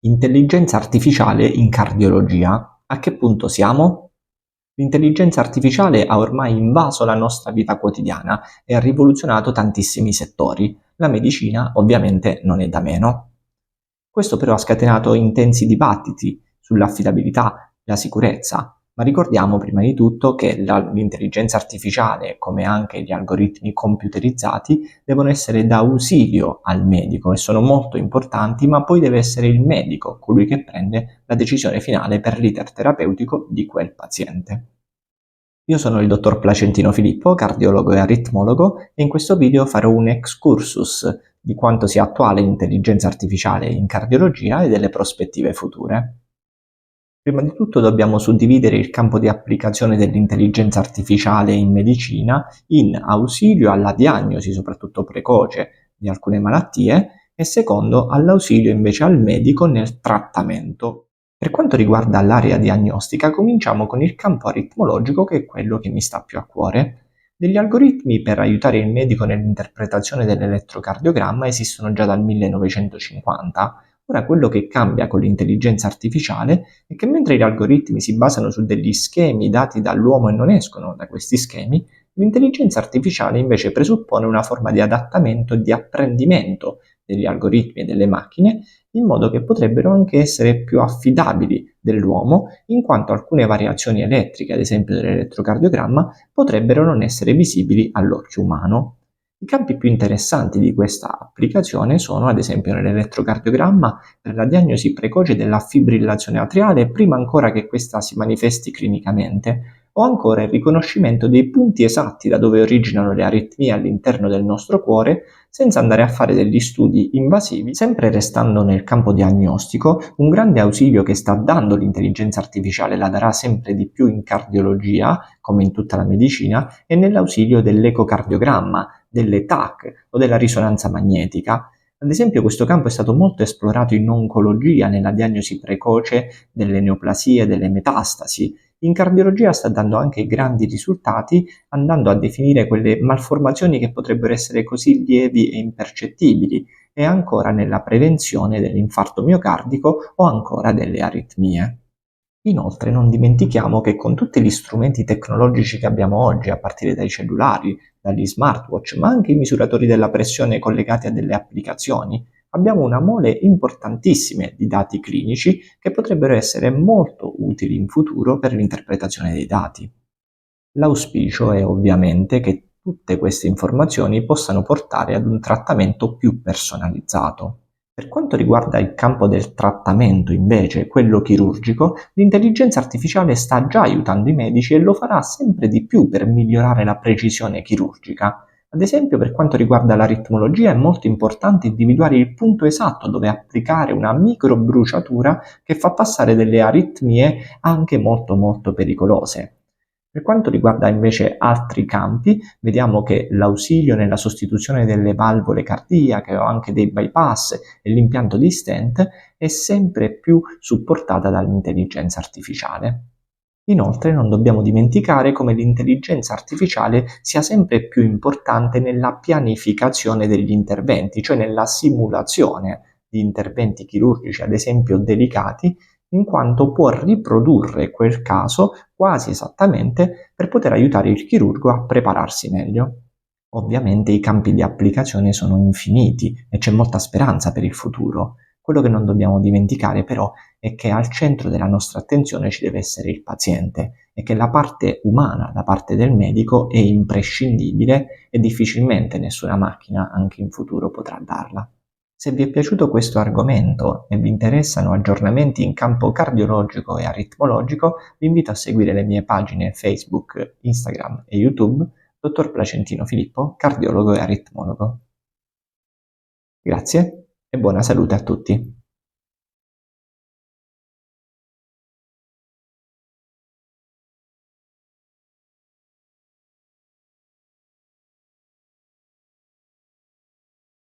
Intelligenza artificiale in cardiologia. A che punto siamo? L'intelligenza artificiale ha ormai invaso la nostra vita quotidiana e ha rivoluzionato tantissimi settori. La medicina ovviamente non è da meno. Questo però ha scatenato intensi dibattiti sull'affidabilità e la sicurezza, ma ricordiamo prima di tutto che l'intelligenza artificiale, come anche gli algoritmi computerizzati, devono essere d'ausilio al medico e sono molto importanti, ma poi deve essere il medico colui che prende la decisione finale per l'iter terapeutico di quel paziente. Io sono il dottor Placentino Filippo, cardiologo e aritmologo, e in questo video farò un excursus di quanto sia attuale l'intelligenza artificiale in cardiologia e delle prospettive future. Prima di tutto dobbiamo suddividere il campo di applicazione dell'intelligenza artificiale in medicina in ausilio alla diagnosi, soprattutto precoce, di alcune malattie, e secondo all'ausilio invece al medico nel trattamento. Per quanto riguarda l'area diagnostica, cominciamo con il campo aritmologico, che è quello che mi sta più a cuore. Degli algoritmi per aiutare il medico nell'interpretazione dell'elettrocardiogramma esistono già dal 1950. Ora quello che cambia con l'intelligenza artificiale è che mentre gli algoritmi si basano su degli schemi dati dall'uomo e non escono da questi schemi, l'intelligenza artificiale invece presuppone una forma di adattamento e di apprendimento degli algoritmi e delle macchine, in modo che potrebbero anche essere più affidabili dell'uomo, in quanto alcune variazioni elettriche, ad esempio dell'elettrocardiogramma, potrebbero non essere visibili all'occhio umano. I campi più interessanti di questa applicazione sono, ad esempio, nell'elettrocardiogramma per la diagnosi precoce della fibrillazione atriale prima ancora che questa si manifesti clinicamente, o ancora il riconoscimento dei punti esatti da dove originano le aritmie all'interno del nostro cuore, senza andare a fare degli studi invasivi. Sempre restando nel campo diagnostico, un grande ausilio che sta dando l'intelligenza artificiale, la darà sempre di più in cardiologia, come in tutta la medicina, è nell'ausilio dell'ecocardiogramma, delle TAC o della risonanza magnetica. Ad esempio, questo campo è stato molto esplorato in oncologia nella diagnosi precoce delle neoplasie e delle metastasi. In cardiologia sta dando anche grandi risultati, andando a definire quelle malformazioni che potrebbero essere così lievi e impercettibili, e ancora nella prevenzione dell'infarto miocardico o ancora delle aritmie. Inoltre non dimentichiamo che con tutti gli strumenti tecnologici che abbiamo oggi, a partire dai cellulari, dagli smartwatch, ma anche i misuratori della pressione collegati a delle applicazioni, abbiamo una mole importantissima di dati clinici che potrebbero essere molto utili in futuro per l'interpretazione dei dati. L'auspicio è ovviamente che tutte queste informazioni possano portare ad un trattamento più personalizzato. Per quanto riguarda il campo del trattamento, invece, quello chirurgico, l'intelligenza artificiale sta già aiutando i medici e lo farà sempre di più per migliorare la precisione chirurgica. Ad esempio, per quanto riguarda l'aritmologia, è molto importante individuare il punto esatto dove applicare una microbruciatura che fa passare delle aritmie anche molto pericolose. Per quanto riguarda invece altri campi, vediamo che l'ausilio nella sostituzione delle valvole cardiache o anche dei bypass e l'impianto di stent è sempre più supportata dall'intelligenza artificiale. Inoltre non dobbiamo dimenticare come l'intelligenza artificiale sia sempre più importante nella pianificazione degli interventi, cioè nella simulazione di interventi chirurgici, ad esempio delicati, in quanto può riprodurre quel caso quasi esattamente per poter aiutare il chirurgo a prepararsi meglio. Ovviamente i campi di applicazione sono infiniti e c'è molta speranza per il futuro. Quello che non dobbiamo dimenticare però è che al centro della nostra attenzione ci deve essere il paziente e che la parte umana, la parte del medico, è imprescindibile e difficilmente nessuna macchina anche in futuro potrà darla. Se vi è piaciuto questo argomento e vi interessano aggiornamenti in campo cardiologico e aritmologico, vi invito a seguire le mie pagine Facebook, Instagram e YouTube, Dottor Placentino Filippo, cardiologo e aritmologo. Grazie e buona salute a tutti.